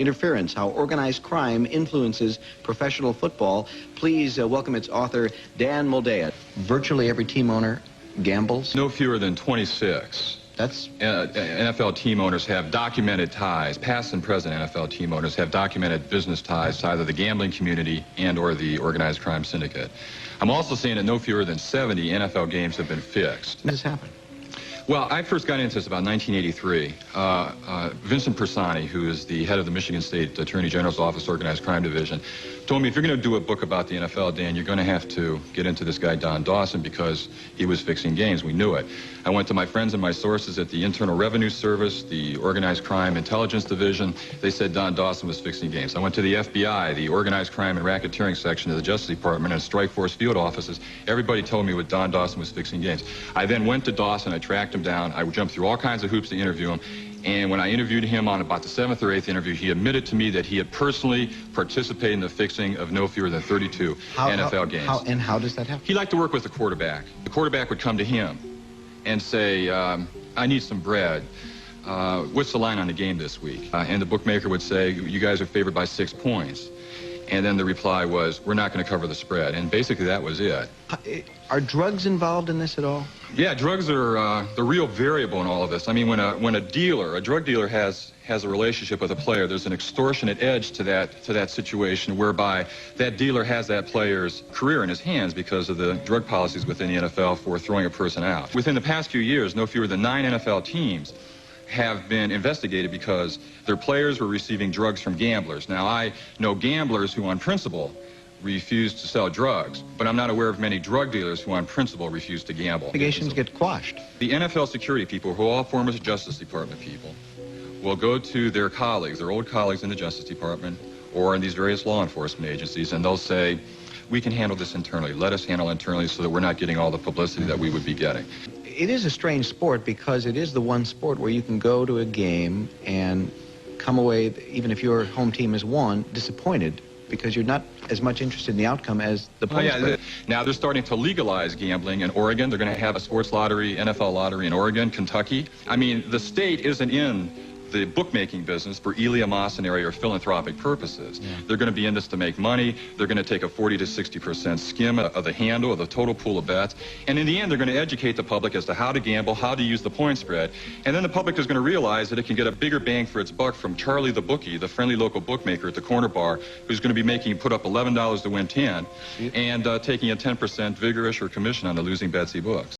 Interference, How Organized Crime Influences Professional Football. Please welcome its author, Dan Moldea. Virtually every team owner gambles. No fewer than 26. That's... NFL team owners have documented ties. Past and present NFL team owners have documented business ties to either the gambling community and or the organized crime syndicate. I'm also saying that no fewer than 70 NFL games have been fixed. What has happened? Well, I first got into this about 1983. Vincent Persani, who is the head of the Michigan State Attorney General's Office Organized Crime Division, told me, if you're going to do a book about the NFL, Dan, you're going to have to get into this guy, Don Dawson, because he was fixing games. We knew it. I went to my friends and my sources at the Internal Revenue Service, the Organized Crime Intelligence Division. They said Don Dawson was fixing games. I went to the FBI, the Organized Crime and Racketeering Section of the Justice Department, and Strike Force field offices. Everybody told me what Don Dawson was fixing games. I then went to Dawson. I tracked him down. I jumped through all kinds of hoops to interview him. And when I interviewed him on about the 7th or 8th interview, he admitted to me that he had personally participated in the fixing of no fewer than 32 NFL games. How does that happen? He liked to work with the quarterback. The quarterback would come to him and say, I need some bread. What's the line on the game this week? And the bookmaker would say, you guys are favored by 6 points. And then the reply was, we're not going to cover the spread. And basically that was it. Are drugs involved in this at all? Yeah, drugs are the real variable in all of this. I mean, when a drug dealer has a relationship with a player, there's an extortionate edge to that situation whereby that dealer has that player's career in his hands because of the drug policies within the NFL for throwing a person out. Within the past few years, no fewer than 9 NFL teams have been investigated because their players were receiving drugs from gamblers. Now, I know gamblers who, on principle, refuse to sell drugs, but I'm not aware of many drug dealers who, on principle, refuse to gamble. Investigations get quashed. The NFL security people, who are all former Justice Department people, will go to their colleagues, their old colleagues in the Justice Department or in these various law enforcement agencies, and they'll say, we can handle this internally. Let us handle it internally so that we're not getting all the publicity that we would be getting. It is a strange sport because it is the one sport where you can go to a game and come away, even if your home team has won, disappointed because you're not as much interested in the outcome as the points. Oh, yeah. Now they're starting to legalize gambling in Oregon. They're going to have a sports lottery, NFL lottery in Oregon, Kentucky. I mean, the state isn't in the bookmaking business for eleemosynary or philanthropic purposes. Yeah. They're going to be in this to make money. They're going to take a 40 to 60% skim of the handle, of the total pool of bets. And in the end, they're going to educate the public as to how to gamble, how to use the point spread. And then the public is going to realize that it can get a bigger bang for its buck from Charlie the bookie, the friendly local bookmaker at the corner bar, who's going to be put up $11 to win 10, and taking a 10% vigorish or commission on the losing Betsy books.